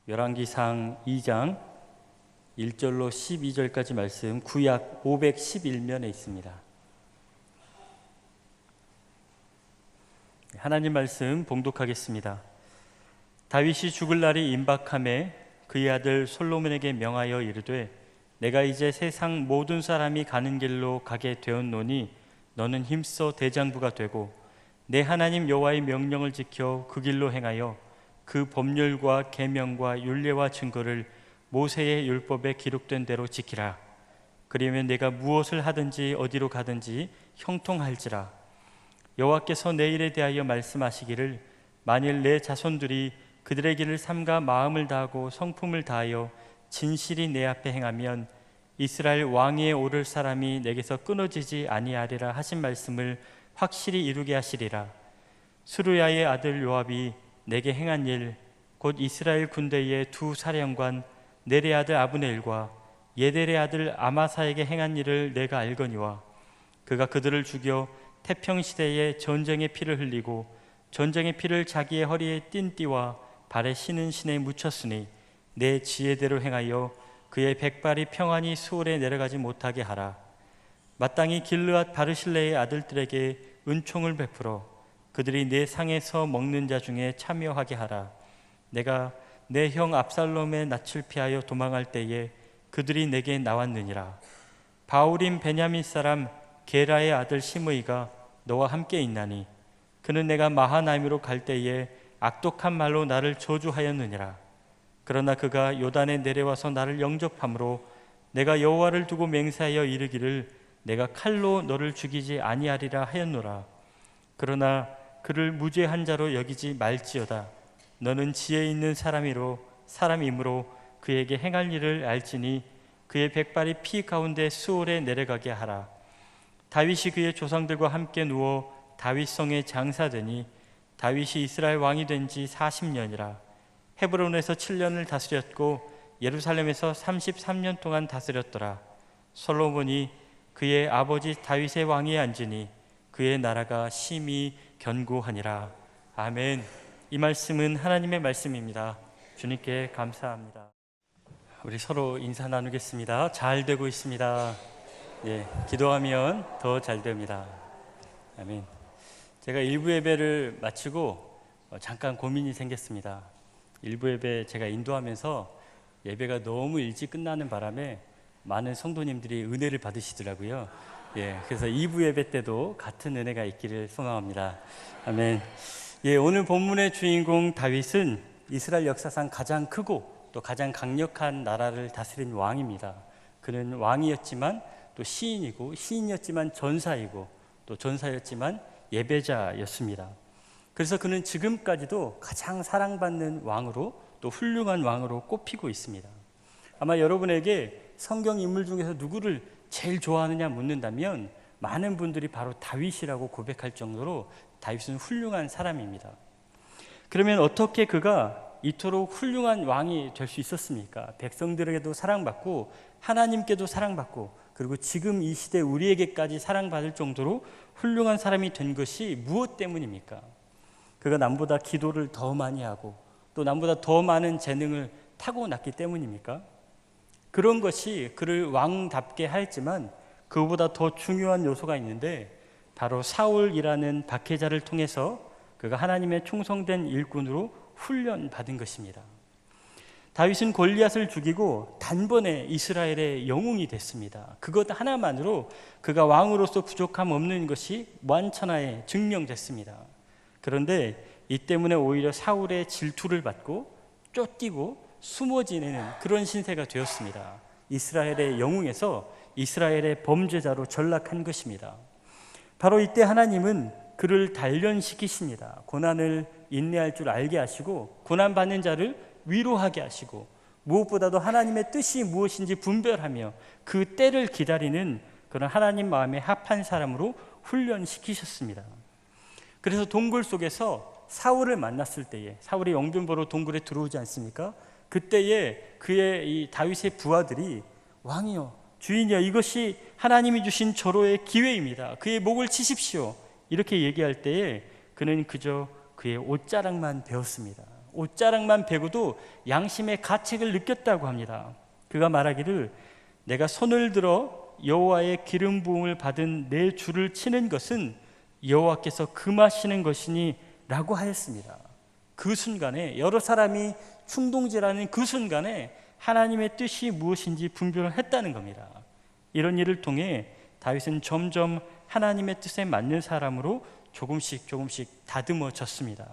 열왕기상 2장 1절로 12절까지 말씀 구약 511면에 있습니다. 하나님 말씀 봉독하겠습니다. 다윗이 죽을 날이 임박함에 그의 아들 솔로몬에게 명하여 이르되 내가 이제 세상 모든 사람이 가는 길로 가게 되었노니 너는 힘써 대장부가 되고 내 하나님 여호와의 명령을 지켜 그 길로 행하여 그 법률과 계명과 율례와 증거를 모세의 율법에 기록된 대로 지키라. 그러면 내가 무엇을 하든지 어디로 가든지 형통할지라. 여호와께서 내 일에 대하여 말씀하시기를 만일 내 자손들이 그들의 길을 삼가 마음을 다하고 성품을 다하여 진실이 내 앞에 행하면 이스라엘 왕위에 오를 사람이 내게서 끊어지지 아니하리라 하신 말씀을 확실히 이루게 하시리라. 스루야의 아들 요압이 내게 행한 일 곧 이스라엘 군대의 두 사령관 넬의 아들 아브넬과 예델의 아들 아마사에게 행한 일을 내가 알거니와 그가 그들을 죽여 태평시대에 전쟁의 피를 흘리고 전쟁의 피를 자기의 허리에 띤 띠와 발에 신은 신에 묻혔으니 내 지혜대로 행하여 그의 백발이 평안히 수월에 내려가지 못하게 하라. 마땅히 길르앗 바르실레의 아들들에게 은총을 베풀어 그들이 내 상에서 먹는 자 중에 참여하게 하라. 내가 내 형 압살롬의 낯을 피하여 도망할 때에 그들이 내게 나왔느니라. 바울임 베냐민 사람 게라의 아들 시므이가 너와 함께 있나니 그는 내가 마하나임으로 갈 때에 악독한 말로 나를 저주하였느니라. 그러나 그가 요단에 내려와서 나를 영접함으로 내가 여호와를 두고 맹세하여 이르기를 내가 칼로 너를 죽이지 아니하리라 하였노라. 그러나 그를 무죄한 자로 여기지 말지어다. 너는 지혜 있는 사람이므로 그에게 행할 일을 알지니 그의 백발이 피 가운데 수월에 내려가게 하라. 다윗이 그의 조상들과 함께 누워 다윗성에 장사되니 다윗이 이스라엘 왕이 된 지 40년이라. 헤브론에서 7년을 다스렸고 예루살렘에서 33년 동안 다스렸더라. 솔로몬이 그의 아버지 다윗의 왕위에 앉으니 그의 나라가 심히 견고하니라. 아멘. 이 말씀은 하나님의 말씀입니다. 주님께 감사합니다. 우리 서로 인사 나누겠습니다. 잘 되고 있습니다. 예, 기도하면 더 잘 됩니다. 아멘. 제가 일부 예배를 마치고 잠깐 고민이 생겼습니다. 일부 예배 제가 인도하면서 예배가 너무 일찍 끝나는 바람에 많은 성도님들이 은혜를 받으시더라고요. 예, 그래서 2부 예배 때도 같은 은혜가 있기를 소망합니다. 아멘. 예, 오늘 본문의 주인공 다윗은 이스라엘 역사상 가장 크고 또 가장 강력한 나라를 다스린 왕입니다. 그는 왕이었지만 또 시인이고 시인이었지만 전사이고 또 전사였지만 예배자였습니다. 그래서 그는 지금까지도 가장 사랑받는 왕으로 또 훌륭한 왕으로 꼽히고 있습니다. 아마 여러분에게 성경 인물 중에서 누구를 제일 좋아하느냐 묻는다면 많은 분들이 바로 다윗이라고 고백할 정도로 다윗은 훌륭한 사람입니다. 그러면 어떻게 그가 이토록 훌륭한 왕이 될 수 있었습니까? 백성들에게도 사랑받고 하나님께도 사랑받고 그리고 지금 이 시대 우리에게까지 사랑받을 정도로 훌륭한 사람이 된 것이 무엇 때문입니까? 그가 남보다 기도를 더 많이 하고 또 남보다 더 많은 재능을 타고났기 때문입니까? 그런 것이 그를 왕답게 하였지만 그보다 더 중요한 요소가 있는데 바로 사울이라는 박해자를 통해서 그가 하나님의 충성된 일꾼으로 훈련받은 것입니다. 다윗은 골리앗을 죽이고 단번에 이스라엘의 영웅이 됐습니다. 그것 하나만으로 그가 왕으로서 부족함 없는 것이 만천하에 증명됐습니다. 그런데 이 때문에 오히려 사울의 질투를 받고 쫓기고 숨어 지내는 그런 신세가 되었습니다. 이스라엘의 영웅에서 이스라엘의 범죄자로 전락한 것입니다. 바로 이때 하나님은 그를 단련시키십니다. 고난을 인내할 줄 알게 하시고 고난받는 자를 위로하게 하시고 무엇보다도 하나님의 뜻이 무엇인지 분별하며 그 때를 기다리는 그런 하나님 마음에 합한 사람으로 훈련시키셨습니다. 그래서 동굴 속에서 사울을 만났을 때에 사울이 영변보로 동굴에 들어오지 않습니까? 그때에 그의 이 다윗의 부하들이 왕이여 주인이여, 이것이 하나님이 주신 절호의 기회입니다. 그의 목을 치십시오. 이렇게 얘기할 때에 그는 그저 그의 옷자락만 베었습니다. 옷자락만 베고도 양심의 가책을 느꼈다고 합니다. 그가 말하기를 내가 손을 들어 여호와의 기름 부음을 받은 내 주를 치는 것은 여호와께서 금하시는 것이니 라고 하였습니다. 그 순간에, 여러 사람이 충동질하는 그 순간에 하나님의 뜻이 무엇인지 분별을 했다는 겁니다. 이런 일을 통해 다윗은 점점 하나님의 뜻에 맞는 사람으로 조금씩 다듬어졌습니다.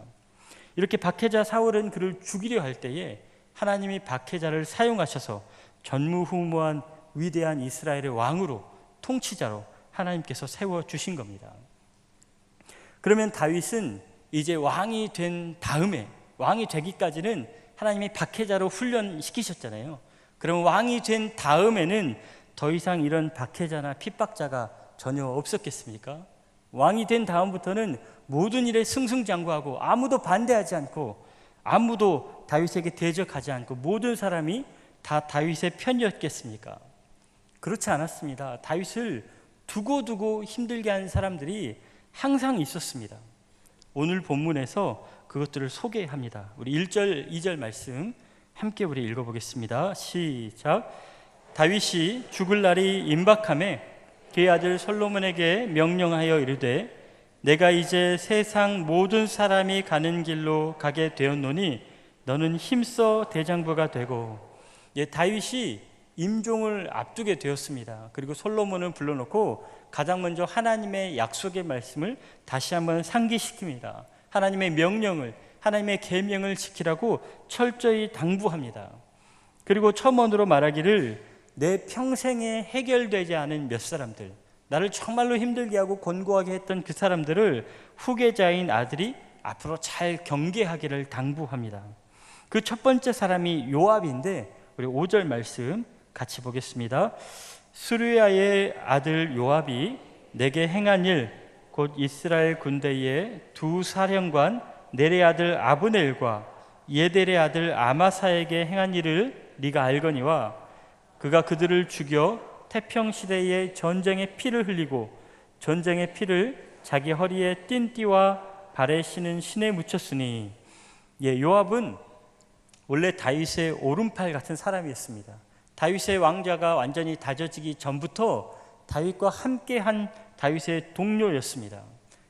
이렇게 박해자 사울은 그를 죽이려 할 때에 하나님이 박해자를 사용하셔서 전무후무한 위대한 이스라엘의 왕으로, 통치자로 하나님께서 세워주신 겁니다. 그러면 다윗은 이제 왕이 된 다음에, 왕이 되기까지는 하나님이 박해자로 훈련시키셨잖아요. 그러면 왕이 된 다음에는 더 이상 이런 박해자나 핍박자가 전혀 없었겠습니까? 왕이 된 다음부터는 모든 일에 승승장구하고 아무도 반대하지 않고 아무도 다윗에게 대적하지 않고 모든 사람이 다 다윗의 편이었겠습니까? 그렇지 않았습니다. 다윗을 두고두고 힘들게 하는 사람들이 항상 있었습니다. 오늘 본문에서 그것들을 소개합니다. 우리 1절, 2절 말씀 함께 우리 읽어보겠습니다. 시작. 다윗이 죽을 날이 임박하매 그의 아들 솔로몬에게 명령하여 이르되 내가 이제 세상 모든 사람이 가는 길로 가게 되었노니 너는 힘써 대장부가 되고. 다윗이 임종을 앞두게 되었습니다. 그리고 솔로몬을 불러놓고 가장 먼저 하나님의 약속의 말씀을 다시 한번 상기시킵니다. 하나님의 명령을, 하나님의 계명을 지키라고 철저히 당부합니다. 그리고 첨언으로 말하기를 내 평생에 해결되지 않은 몇 사람들, 나를 정말로 힘들게 하고 곤고하게 했던 그 사람들을 후계자인 아들이 앞으로 잘 경계하기를 당부합니다. 그 첫 번째 사람이 요압인데 우리 5절 말씀 같이 보겠습니다. 수르야의 아들 요압이 내게 행한 일, 곧 이스라엘 군대의 두 사령관 넬의 아들 아브넬과 예델의 아들 아마사에게 행한 일을 네가 알거니와 그가 그들을 죽여 태평시대의 전쟁의 피를 흘리고 전쟁의 피를 자기 허리에 띵띠와 발에 신은 신에 묻혔으니. 요압은 원래 다윗의 오른팔 같은 사람이었습니다. 다윗의 왕자가 완전히 다져지기 전부터 다윗과 함께한 다윗의 동료였습니다.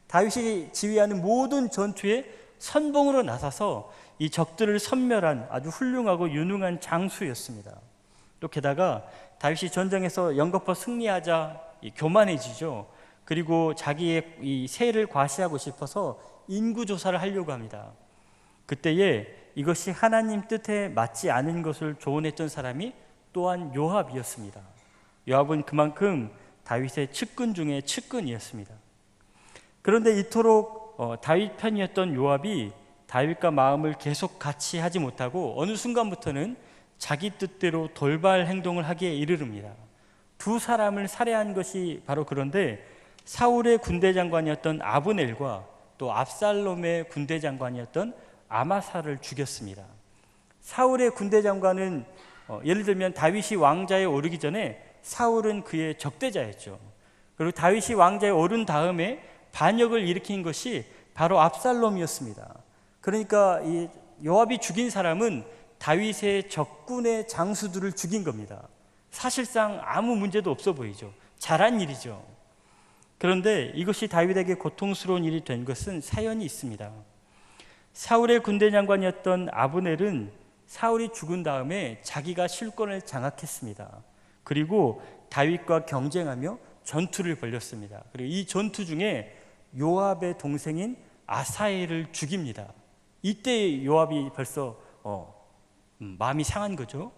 다윗이 지휘하는 모든 전투에 선봉으로 나서서 이 적들을 섬멸한 아주 훌륭하고 유능한 장수였습니다. 또 게다가 다윗이 전쟁에서 연거푸 승리하자 교만해지죠. 그리고 자기의 이 세를 과시하고 싶어서 인구조사를 하려고 합니다. 그때에 이것이 하나님 뜻에 맞지 않은 것을 조언했던 사람이 또한 요압이었습니다. 요압은 그만큼 다윗의 측근 중에 측근이었습니다. 그런데 이토록 다윗 편이었던 요압이 다윗과 마음을 계속 같이 하지 못하고 어느 순간부터는 자기 뜻대로 돌발 행동을 하기에 이르릅니다. 두 사람을 살해한 것이 바로 그런데 사울의 군대 장관이었던 아브넬과 또 압살롬의 군대 장관이었던 아마사를 죽였습니다. 사울의 군대 장관은 예를 들면 다윗이 왕자에 오르기 전에 사울은 그의 적대자였죠. 그리고 다윗이 왕자에 오른 다음에 반역을 일으킨 것이 바로 압살롬이었습니다. 그러니까 이 요압이 죽인 사람은 다윗의 적군의 장수들을 죽인 겁니다. 사실상 아무 문제도 없어 보이죠. 잘한 일이죠. 그런데 이것이 다윗에게 고통스러운 일이 된 것은 사연이 있습니다. 사울의 군대 장관이었던 아브넬은 사울이 죽은 다음에 자기가 실권을 장악했습니다. 그리고 다윗과 경쟁하며 전투를 벌였습니다. 그리고 이 전투 중에 요압의 동생인 아사엘을 죽입니다. 이때 요압이 벌써 마음이 상한 거죠.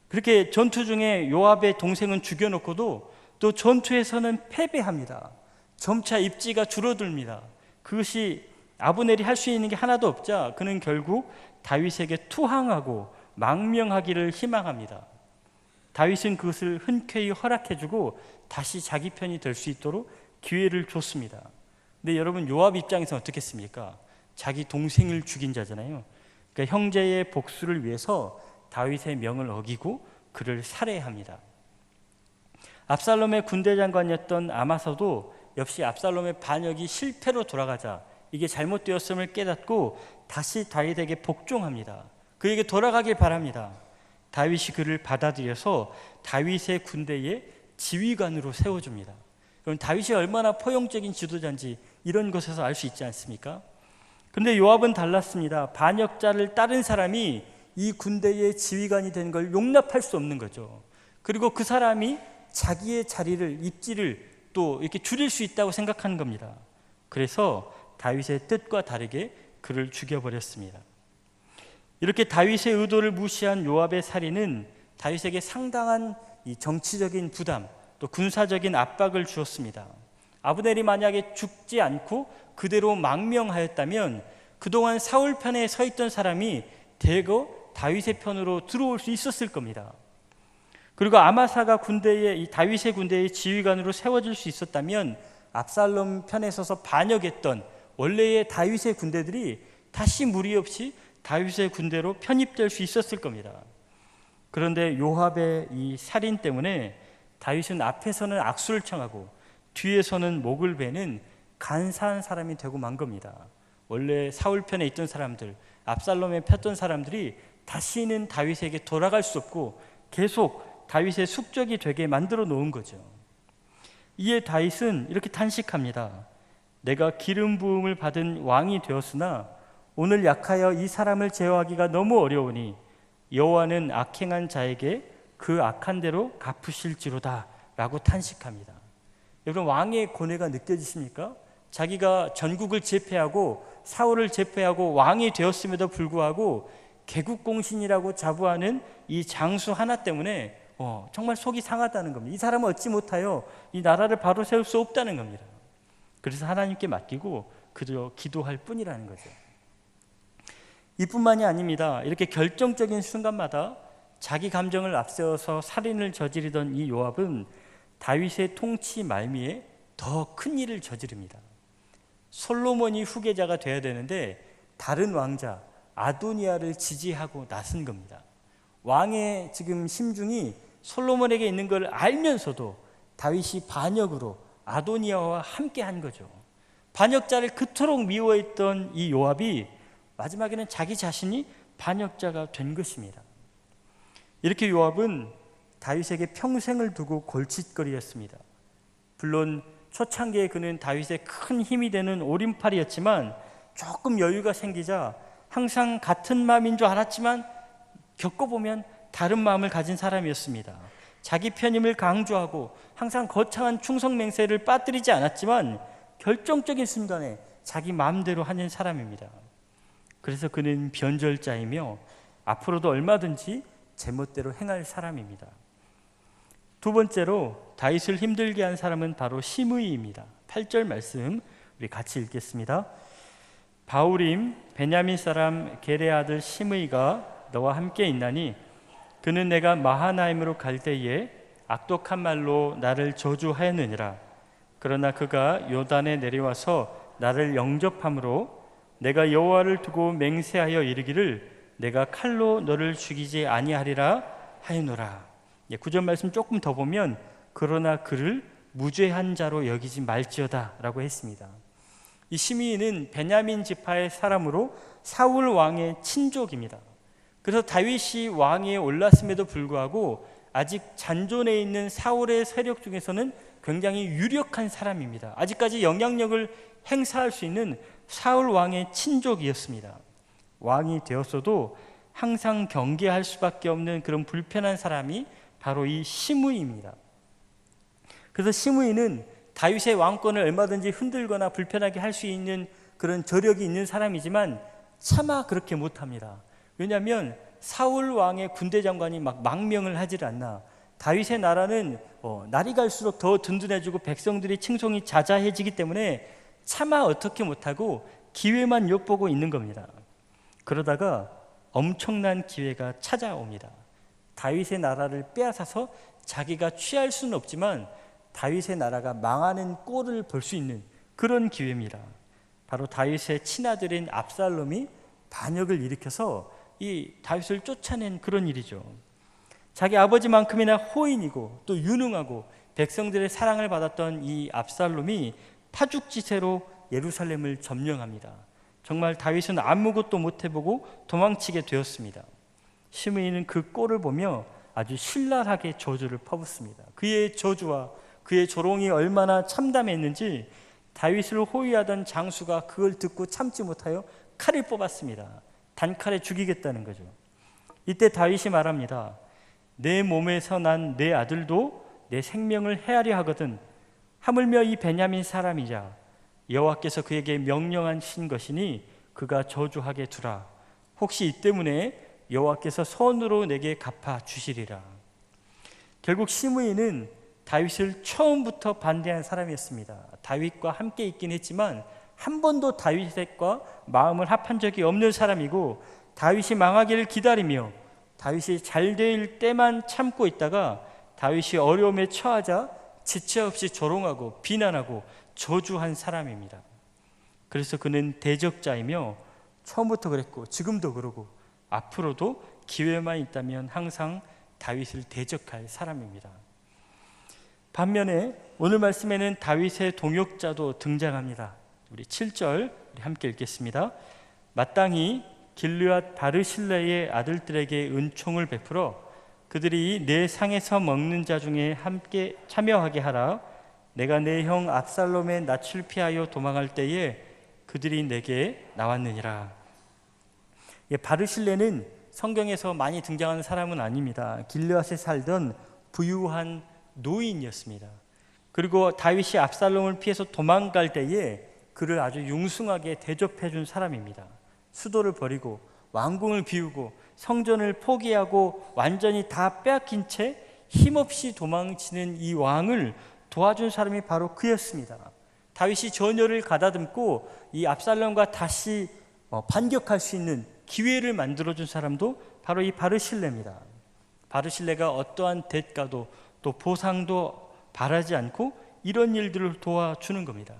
그렇게 전투 중에 요압의 동생은 죽여놓고도 또 전투에서는 패배합니다. 점차 입지가 줄어듭니다. 그것이 아브넬이 할 수 있는 게 하나도 없자 그는 결국 다윗에게 투항하고 망명하기를 희망합니다. 다윗은 그것을 흔쾌히 허락해주고 다시 자기 편이 될 수 있도록 기회를 줬습니다. 근데 여러분, 요압 입장에서 어떻겠습니까? 자기 동생을 죽인 자잖아요. 그러니까 형제의 복수를 위해서 다윗의 명을 어기고 그를 살해합니다. 압살롬의 군대 장관이었던 아마사도 역시 압살롬의 반역이 실패로 돌아가자 이게 잘못되었음을 깨닫고 다시 다윗에게 복종합니다. 그에게 돌아가길 바랍니다. 다윗이 그를 받아들여서 다윗의 군대의 지휘관으로 세워줍니다. 그럼 다윗이 얼마나 포용적인 지도자인지 이런 것에서 알 수 있지 않습니까? 그런데 요압은 달랐습니다. 반역자를 따른 사람이 이 군대의 지휘관이 된 걸 용납할 수 없는 거죠. 그리고 그 사람이 자기의 자리를, 입지를 또 이렇게 줄일 수 있다고 생각하는 겁니다. 그래서 다윗의 뜻과 다르게 그를 죽여버렸습니다. 이렇게 다윗의 의도를 무시한 요압의 살인은 다윗에게 상당한 이 정치적인 부담, 또 군사적인 압박을 주었습니다. 아브넬이 만약에 죽지 않고 그대로 망명하였다면 그동안 사울 편에 서 있던 사람이 대거 다윗의 편으로 들어올 수 있었을 겁니다. 그리고 아마사가 이 다윗의 군대의 지휘관으로 세워질 수 있었다면 압살롬 편에 서서 반역했던 원래의 다윗의 군대들이 다시 무리 없이 다윗의 군대로 편입될 수 있었을 겁니다. 그런데 요압의 이 살인 때문에 다윗은 앞에서는 악수를 청하고 뒤에서는 목을 베는 간사한 사람이 되고 만 겁니다. 원래 사울 편에 있던 사람들, 압살롬에 폈던 사람들이 다시는 다윗에게 돌아갈 수 없고 계속 다윗의 숙적이 되게 만들어 놓은 거죠. 이에 다윗은 이렇게 탄식합니다. 내가 기름 부음을 받은 왕이 되었으나 오늘 약하여 이 사람을 제어하기가 너무 어려우니 여호와는 악행한 자에게 그 악한 대로 갚으실지로다 라고 탄식합니다. 여러분, 왕의 고뇌가 느껴지십니까? 자기가 전국을 제패하고 사울을 제패하고 왕이 되었음에도 불구하고 개국공신이라고 자부하는 이 장수 하나 때문에 정말 속이 상하다는 겁니다. 이 사람은 어찌 못하여 이 나라를 바로 세울 수 없다는 겁니다. 그래서 하나님께 맡기고 그저 기도할 뿐이라는 거죠. 이뿐만이 아닙니다. 이렇게 결정적인 순간마다 자기 감정을 앞세워서 살인을 저지르던 이 요압은 다윗의 통치 말미에 더 큰 일을 저지릅니다. 솔로몬이 후계자가 되어야 되는데 다른 왕자 아도니아를 지지하고 나선 겁니다. 왕의 지금 심중이 솔로몬에게 있는 걸 알면서도 다윗이 반역으로 아도니아와 함께 한 거죠. 반역자를 그토록 미워했던 이 요압이 마지막에는 자기 자신이 반역자가 된 것입니다. 이렇게 요압은 다윗에게 평생을 두고 골칫거리였습니다. 물론 초창기에 그는 다윗의 큰 힘이 되는 오른팔이었지만 조금 여유가 생기자 항상 같은 마음인 줄 알았지만 겪어보면 다른 마음을 가진 사람이었습니다. 자기 편임을 강조하고 항상 거창한 충성 맹세를 빠뜨리지 않았지만 결정적인 순간에 자기 마음대로 하는 사람입니다. 그래서 그는 변절자이며 앞으로도 얼마든지 제멋대로 행할 사람입니다. 두 번째로 다윗을 힘들게 한 사람은 바로 시므이입니다. 8절 말씀 우리 같이 읽겠습니다. 바울임 베냐민 사람 게레 아들 시므이가 너와 함께 있나니 그는 내가 마하나임으로 갈 때에 악독한 말로 나를 저주하였느니라. 그러나 그가 요단에 내려와서 나를 영접함으로 내가 여호와를 두고 맹세하여 이르기를 내가 칼로 너를 죽이지 아니하리라 하였노라. 9절 말씀 조금 더 보면 그러나 그를 무죄한 자로 여기지 말지어다 라고 했습니다. 이 시므이는 베냐민 지파의 사람으로 사울 왕의 친족입니다. 그래서 다윗이 왕위에 올랐음에도 불구하고 아직 잔존해 있는 사울의 세력 중에서는 굉장히 유력한 사람입니다. 아직까지 영향력을 행사할 수 있는 사울 왕의 친족이었습니다. 왕이 되었어도 항상 경계할 수밖에 없는 그런 불편한 사람이 바로 이 시므이입니다. 그래서 시므이는 다윗의 왕권을 얼마든지 흔들거나 불편하게 할 수 있는 그런 저력이 있는 사람이지만 차마 그렇게 못합니다. 왜냐하면 사울 왕의 군대 장관이 막 망명을 하질 않나. 다윗의 나라는 날이 갈수록 더 든든해지고 백성들이 칭송이 자자해지기 때문에 차마 어떻게 못하고 기회만 엿보고 있는 겁니다. 그러다가 엄청난 기회가 찾아옵니다. 다윗의 나라를 빼앗아서 자기가 취할 수는 없지만 다윗의 나라가 망하는 꼴을 볼 수 있는 그런 기회입니다. 바로 다윗의 친아들인 압살롬이 반역을 일으켜서 이 다윗을 쫓아낸 그런 일이죠. 자기 아버지만큼이나 호인이고 또 유능하고 백성들의 사랑을 받았던 이 압살롬이 파죽지세로 예루살렘을 점령합니다. 정말 다윗은 아무것도 못해보고 도망치게 되었습니다. 시므이는 그 꼴을 보며 아주 신랄하게 저주를 퍼붓습니다. 그의 저주와 그의 조롱이 얼마나 참담했는지 다윗을 호위하던 장수가 그걸 듣고 참지 못하여 칼을 뽑았습니다. 단칼에 죽이겠다는 거죠. 이때 다윗이 말합니다. 내 몸에서 난 내 아들도 내 생명을 해하려 하거든 하물며 이 베냐민 사람이자 여호와께서 그에게 명령하신 것이니 그가 저주하게 두라. 혹시 이 때문에 여호와께서 손으로 내게 갚아 주시리라. 결국 시므이는 다윗을 처음부터 반대한 사람이었습니다. 다윗과 함께 있긴 했지만 한 번도 다윗과 마음을 합한 적이 없는 사람이고, 다윗이 망하기를 기다리며 다윗이 잘 될 때만 참고 있다가 다윗이 어려움에 처하자 지체 없이 조롱하고 비난하고 저주한 사람입니다. 그래서 그는 대적자이며 처음부터 그랬고 지금도 그러고 앞으로도 기회만 있다면 항상 다윗을 대적할 사람입니다. 반면에 오늘 말씀에는 다윗의 동역자도 등장합니다. 우리 7절 우리 함께 읽겠습니다. 마땅히 길르앗 바르실레의 아들들에게 은총을 베풀어 그들이 내 상에서 먹는 자 중에 함께 참여하게 하라. 내가 내 형 압살롬의 낯을 피하여 도망할 때에 그들이 내게 나왔느니라. 바르실레는 성경에서 많이 등장하는 사람은 아닙니다. 길르앗에 살던 부유한 노인이었습니다. 그리고 다윗이 압살롬을 피해서 도망갈 때에 그를 아주 융숭하게 대접해 준 사람입니다. 수도를 버리고 왕궁을 비우고 성전을 포기하고 완전히 다 빼앗긴 채 힘없이 도망치는 이 왕을 도와준 사람이 바로 그였습니다. 다윗이 전열을 가다듬고 이 압살롬과 다시 반격할 수 있는 기회를 만들어준 사람도 바로 이 바르실레입니다. 바르실레가 어떠한 대가도 또 보상도 바라지 않고 이런 일들을 도와주는 겁니다.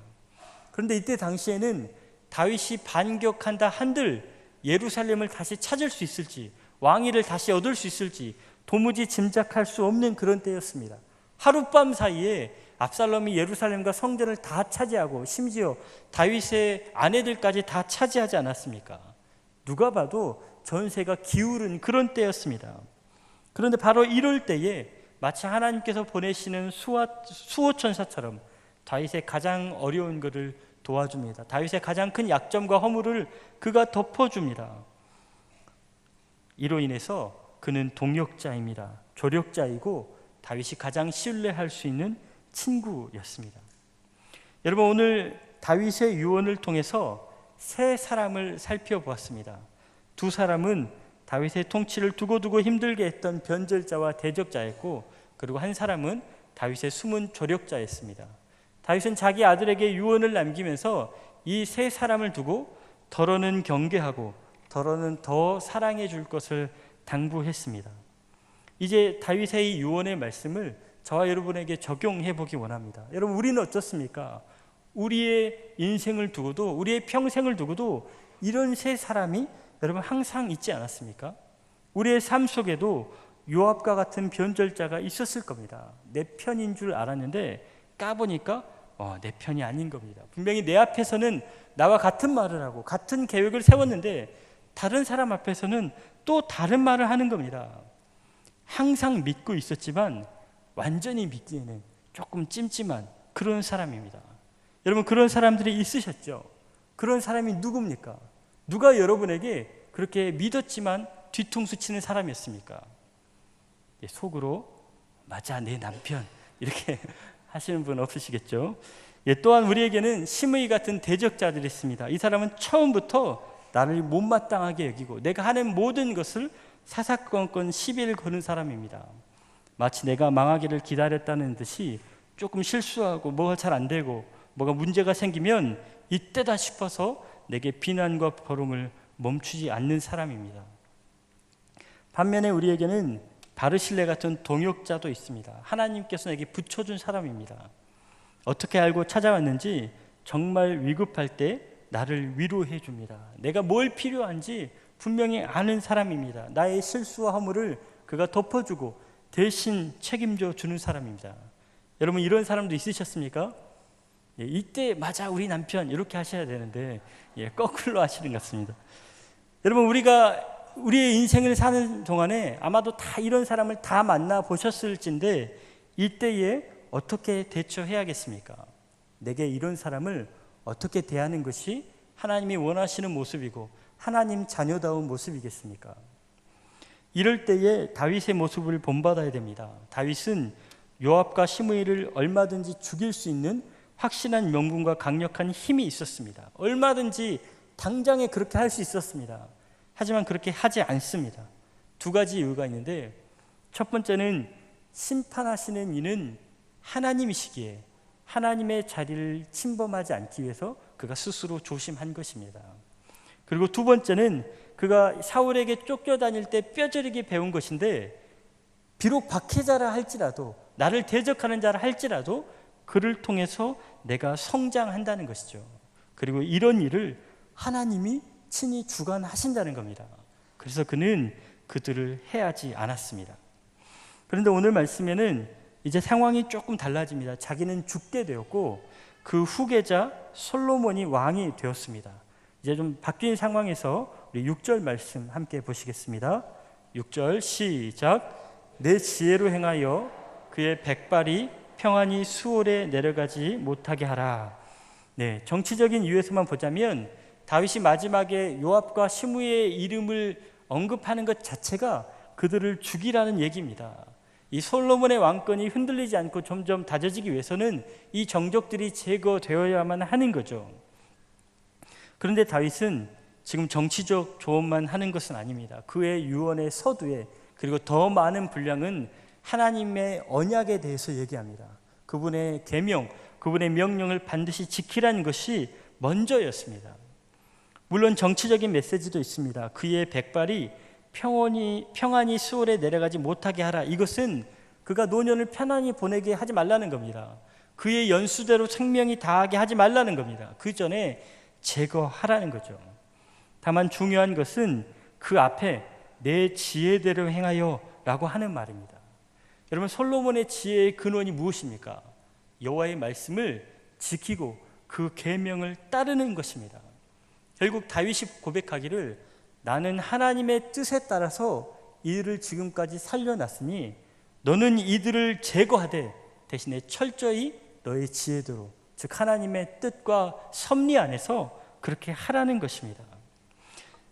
그런데 이때 당시에는 다윗이 반격한다 한들 예루살렘을 다시 찾을 수 있을지, 왕위를 다시 얻을 수 있을지 도무지 짐작할 수 없는 그런 때였습니다. 하룻밤 사이에 압살롬이 예루살렘과 성전을 다 차지하고 심지어 다윗의 아내들까지 다 차지하지 않았습니까? 누가 봐도 전세가 기울은 그런 때였습니다. 그런데 바로 이럴 때에 마치 하나님께서 보내시는 수호천사처럼 다윗의 가장 어려운 것을 도와줍니다. 다윗의 가장 큰 약점과 허물을 그가 덮어줍니다. 이로 인해서 그는 동역자입니다. 조력자이고 다윗이 가장 신뢰할 수 있는 친구였습니다. 여러분, 오늘 다윗의 유언을 통해서 세 사람을 살펴보았습니다. 두 사람은 다윗의 통치를 두고두고 힘들게 했던 변절자와 대적자였고, 그리고 한 사람은 다윗의 숨은 조력자였습니다. 다윗은 자기 아들에게 유언을 남기면서 이 세 사람을 두고 더러는 경계하고 더러는 더 사랑해 줄 것을 당부했습니다. 이제 다윗의 이 유언의 말씀을 저와 여러분에게 적용해 보기 원합니다. 여러분, 우리는 어떻습니까? 우리의 인생을 두고도, 우리의 평생을 두고도 이런 세 사람이 여러분 항상 있지 않았습니까? 우리의 삶 속에도 요압과 같은 변절자가 있었을 겁니다. 내 편인 줄 알았는데 까보니까 내 편이 아닌 겁니다. 분명히 내 앞에서는 나와 같은 말을 하고 같은 계획을 세웠는데 다른 사람 앞에서는 또 다른 말을 하는 겁니다. 항상 믿고 있었지만 완전히 믿기에는 조금 찜찜한 그런 사람입니다. 여러분, 그런 사람들이 있으셨죠? 그런 사람이 누굽니까? 누가 여러분에게 그렇게 믿었지만 뒤통수 치는 사람이었습니까? 속으로 맞아, 내 남편 이렇게 하시는 분 없으시겠죠? 또한 우리에게는 시므이 같은 대적자들이 있습니다. 이 사람은 처음부터 나를 못마땅하게 여기고 내가 하는 모든 것을 사사건건 시비를 거는 사람입니다. 마치 내가 망하기를 기다렸다는 듯이 조금 실수하고 뭐가 잘 안 되고 뭐가 문제가 생기면 이때다 싶어서 내게 비난과 버름을 멈추지 않는 사람입니다. 반면에 우리에게는 바르실레 같은 동역자도 있습니다. 하나님께서 내게 붙여준 사람입니다. 어떻게 알고 찾아왔는지 정말 위급할 때 나를 위로해 줍니다. 내가 뭘 필요한지 분명히 아는 사람입니다. 나의 실수와 허물을 그가 덮어주고 대신 책임져 주는 사람입니다. 여러분 이런 사람도 있으셨습니까? 예, 이때 맞아 우리 남편 이렇게 하셔야 되는데 거꾸로 하시는 것 같습니다. 여러분 우리가 우리의 인생을 사는 동안에 아마도 다 이런 사람을 다 만나 보셨을진데 이때에 어떻게 대처해야겠습니까? 내게 이런 사람을 어떻게 대하는 것이 하나님이 원하시는 모습이고 하나님 자녀다운 모습이겠습니까? 이럴 때에 다윗의 모습을 본받아야 됩니다. 다윗은 요압과 시므이를 얼마든지 죽일 수 있는 확신한 명분과 강력한 힘이 있었습니다. 얼마든지 당장에 그렇게 할 수 있었습니다. 하지만 그렇게 하지 않습니다. 두 가지 이유가 있는데, 첫 번째는 심판하시는 이는 하나님이시기에 하나님의 자리를 침범하지 않기 위해서 그가 스스로 조심한 것입니다. 그리고 두 번째는 그가 사울에게 쫓겨다닐 때 뼈저리게 배운 것인데, 비록 박해자라 할지라도 나를 대적하는 자라 할지라도 그를 통해서 내가 성장한다는 것이죠. 그리고 이런 일을 하나님이 친히 주관하신다는 겁니다. 그래서 그는 그들을 해하지 않았습니다. 그런데 오늘 말씀에는 이제 상황이 조금 달라집니다. 자기는 죽게 되었고 그 후계자 솔로몬이 왕이 되었습니다. 이제 좀 바뀐 상황에서 우리 6절 말씀 함께 보시겠습니다. 6절 시작. 내 지혜로 행하여 그의 백발이 평안히 수월에 내려가지 못하게 하라. 네, 정치적인 이유에서만 보자면 다윗이 마지막에 요압과 시므이의 이름을 언급하는 것 자체가 그들을 죽이라는 얘기입니다. 이 솔로몬의 왕권이 흔들리지 않고 점점 다져지기 위해서는 이 정적들이 제거되어야만 하는 거죠. 그런데 다윗은 지금 정치적 조언만 하는 것은 아닙니다. 그의 유언의 서두에 그리고 더 많은 분량은 하나님의 언약에 대해서 얘기합니다. 그분의 계명, 그분의 명령을 반드시 지키라는 것이 먼저였습니다. 물론 정치적인 메시지도 있습니다. 그의 백발이 평안히 수월에 내려가지 못하게 하라. 이것은 그가 노년을 편안히 보내게 하지 말라는 겁니다. 그의 연수대로 생명이 다하게 하지 말라는 겁니다. 그 전에 제거하라는 거죠. 다만 중요한 것은 그 앞에 내 지혜대로 행하여 라고 하는 말입니다. 여러분, 솔로몬의 지혜의 근원이 무엇입니까? 여호와의 말씀을 지키고 그 계명을 따르는 것입니다. 결국 다윗이 고백하기를 나는 하나님의 뜻에 따라서 이들을 지금까지 살려놨으니 너는 이들을 제거하되 대신에 철저히 너의 지혜대로, 즉 하나님의 뜻과 섭리 안에서 그렇게 하라는 것입니다.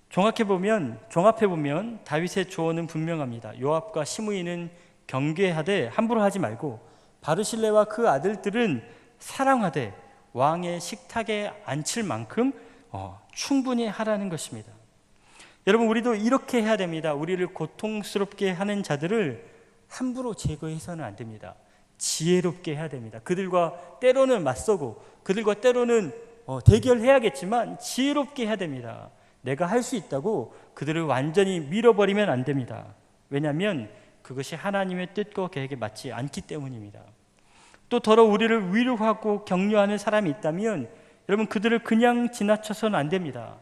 종합해 보면 다윗의 조언은 분명합니다. 요압과 시므이는 경계하되 함부로 하지 말고 바르실레와 그 아들들은 사랑하되 왕의 식탁에 앉힐 만큼 충분히 하라는 것입니다. 여러분, 우리도 이렇게 해야 됩니다. 우리를 고통스럽게 하는 자들을 함부로 제거해서는 안 됩니다. 지혜롭게 해야 됩니다. 그들과 때로는 맞서고 그들과 때로는 대결해야겠지만 지혜롭게 해야 됩니다. 내가 할 수 있다고 그들을 완전히 밀어버리면 안 됩니다. 왜냐하면 그것이 하나님의 뜻과 계획에 맞지 않기 때문입니다. 또 더러 우리를 위로하고 격려하는 사람이 있다면 여러분, 그들을 그냥 지나쳐서는 안 됩니다.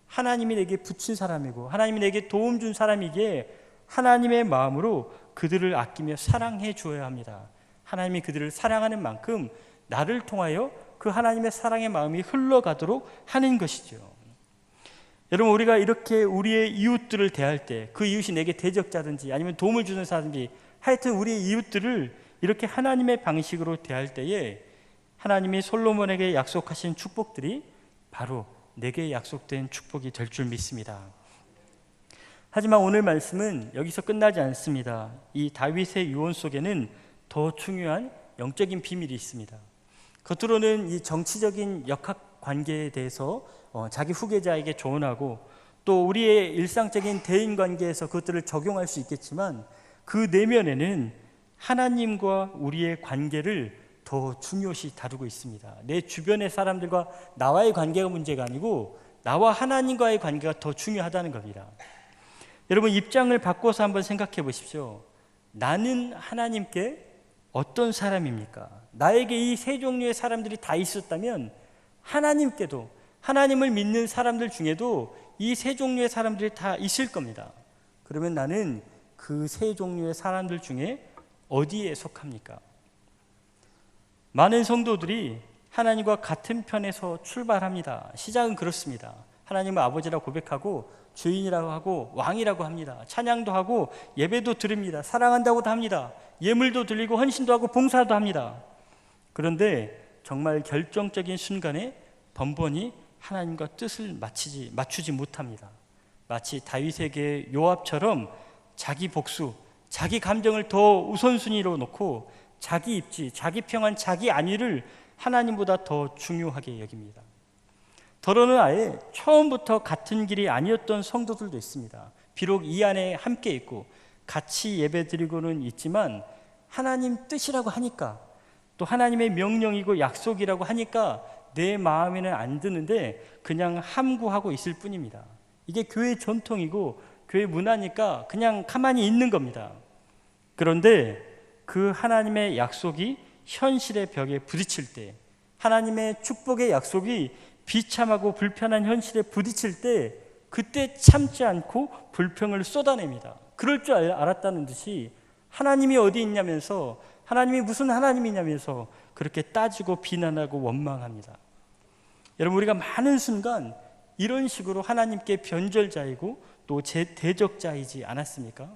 하나님이 내게 붙인 사람이고 하나님이 내게 도움 준 사람이기에 하나님의 마음으로 그들을 아끼며 사랑해 주어야 합니다. 하나님이 그들을 사랑하는 만큼 나를 통하여 그 하나님의 사랑의 마음이 흘러가도록 하는 것이죠. 여러분, 우리가 이렇게 우리의 이웃들을 대할 때, 그 이웃이 내게 대적자든지 아니면 도움을 주는 사람인지 하여튼 우리의 이웃들을 이렇게 하나님의 방식으로 대할 때에 하나님이 솔로몬에게 약속하신 축복들이 바로 내게 약속된 축복이 될 줄 믿습니다. 하지만 오늘 말씀은 여기서 끝나지 않습니다. 이 다윗의 유언 속에는 더 중요한 영적인 비밀이 있습니다. 겉으로는 이 정치적인 역학 관계에 대해서 자기 후계자에게 조언하고 또 우리의 일상적인 대인 관계에서 그것들을 적용할 수 있겠지만 그 내면에는 하나님과 우리의 관계를 더 중요시 다루고 있습니다. 내 주변의 사람들과 나와의 관계가 문제가 아니고 나와 하나님과의 관계가 더 중요하다는 겁니다. 여러분, 입장을 바꿔서 한번 생각해 보십시오. 나는 하나님께 어떤 사람입니까? 나에게 이 세 종류의 사람들이 다 있었다면 하나님께도, 하나님을 믿는 사람들 중에도 이 세 종류의 사람들이 다 있을 겁니다. 그러면 나는 그 세 종류의 사람들 중에 어디에 속합니까? 많은 성도들이 하나님과 같은 편에서 출발합니다. 시작은 그렇습니다. 하나님을 아버지라고 고백하고 주인이라고 하고 왕이라고 합니다. 찬양도 하고 예배도 드립니다. 사랑한다고도 합니다. 예물도 드리고 헌신도 하고 봉사도 합니다. 그런데 정말 결정적인 순간에 번번이 하나님과 뜻을 맞추지 못합니다. 마치 다윗에게 요압처럼 자기 복수, 자기 감정을 더 우선순위로 놓고 자기 입지, 자기 평안, 자기 안위를 하나님보다 더 중요하게 여깁니다. 더러는 아예 처음부터 같은 길이 아니었던 성도들도 있습니다. 비록 이 안에 함께 있고 같이 예배드리고는 있지만 하나님 뜻이라고 하니까, 또 하나님의 명령이고 약속이라고 하니까 내 마음에는 안 드는데 그냥 함구하고 있을 뿐입니다. 이게 교회 전통이고 교회 문화니까 그냥 가만히 있는 겁니다. 그런데 그 하나님의 약속이 현실의 벽에 부딪힐 때, 하나님의 축복의 약속이 비참하고 불편한 현실에 부딪힐 때, 그때 참지 않고 불평을 쏟아냅니다. 그럴 줄 알았다는 듯이 하나님이 어디 있냐면서, 하나님이 무슨 하나님이냐면서 그렇게 따지고 비난하고 원망합니다. 여러분, 우리가 많은 순간 이런 식으로 하나님께 변절자이고 또 대적자이지 않았습니까?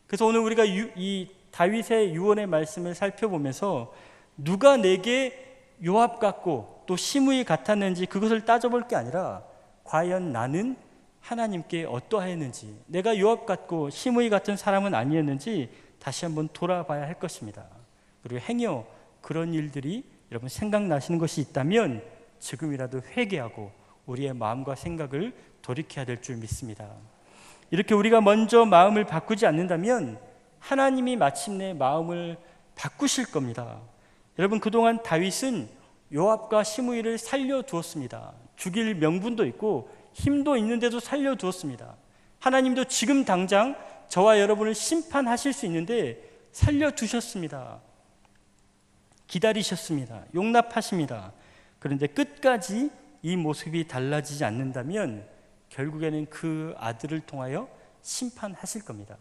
그래서 오늘 우리가 이 다윗의 유언의 말씀을 살펴보면서 누가 내게 요압 같고 또 시므이 같았는지 그것을 따져볼 게 아니라 과연 나는 하나님께 어떠하였는지, 내가 요압 같고 시므이 같은 사람은 아니었는지 다시 한번 돌아봐야 할 것입니다. 그리고 행여 그런 일들이 여러분 생각나시는 것이 있다면 지금이라도 회개하고 우리의 마음과 생각을 돌이켜야 될 줄 믿습니다. 이렇게 우리가 먼저 마음을 바꾸지 않는다면 하나님이 마침내 마음을 바꾸실 겁니다. 여러분, 그동안 다윗은 요압과 시므이를 살려두었습니다. 죽일 명분도 있고 힘도 있는데도 살려두었습니다. 하나님도 지금 당장 저와 여러분을 심판하실 수 있는데 살려두셨습니다. 기다리셨습니다. 용납하십니다. 그런데 끝까지 이 모습이 달라지지 않는다면 결국에는 그 아들을 통하여 심판하실 겁니다.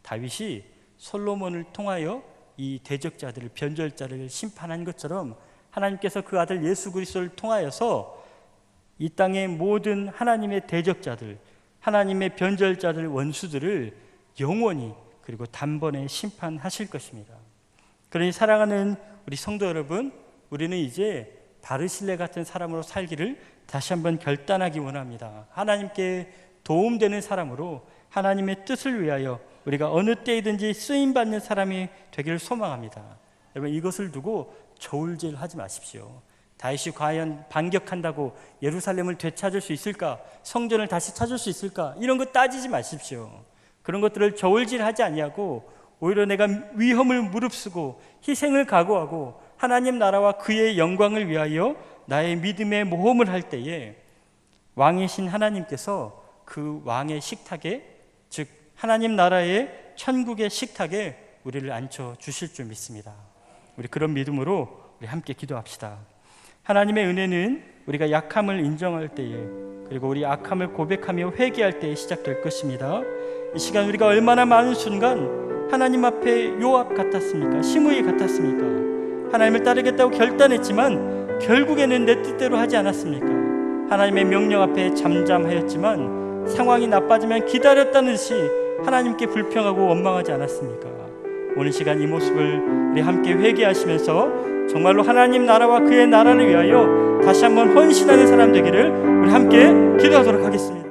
다윗이 솔로몬을 통하여 이 대적자들을, 변절자를 심판한 것처럼 하나님께서 그 아들 예수 그리스도를 통하여서 이 땅의 모든 하나님의 대적자들, 하나님의 변절자들, 원수들을 영원히 그리고 단번에 심판하실 것입니다. 그러니 사랑하는 우리 성도 여러분, 우리는 이제 바르실레 같은 사람으로 살기를 다시 한번 결단하기 원합니다. 하나님께 도움되는 사람으로 하나님의 뜻을 위하여 우리가 어느 때이든지 쓰임받는 사람이 되기를 소망합니다. 여러분, 이것을 두고 저울질하지 마십시오. 다윗이 과연 반격한다고 예루살렘을 되찾을 수 있을까? 성전을 다시 찾을 수 있을까? 이런 거 따지지 마십시오. 그런 것들을 저울질하지 아니하고 오히려 내가 위험을 무릅쓰고 희생을 각오하고 하나님 나라와 그의 영광을 위하여 나의 믿음의 모험을 할 때에 왕이신 하나님께서 그 왕의 식탁에, 즉 하나님 나라의 천국의 식탁에 우리를 앉혀 주실 줄 믿습니다. 우리 그런 믿음으로 우리 함께 기도합시다. 하나님의 은혜는 우리가 약함을 인정할 때에, 그리고 우리 악함을 고백하며 회개할 때에 시작될 것입니다. 이 시간 우리가 얼마나 많은 순간 하나님 앞에 요압 같았습니까? 시므이 같았습니까? 하나님을 따르겠다고 결단했지만 결국에는 내 뜻대로 하지 않았습니까? 하나님의 명령 앞에 잠잠하였지만 상황이 나빠지면 기다렸다는 듯이 하나님께 불평하고 원망하지 않았습니까? 오늘 시간 이 모습을 우리 함께 회개하시면서 정말로 하나님 나라와 그의 나라를 위하여 다시 한번 헌신하는 사람 되기를 우리 함께 기도하도록 하겠습니다.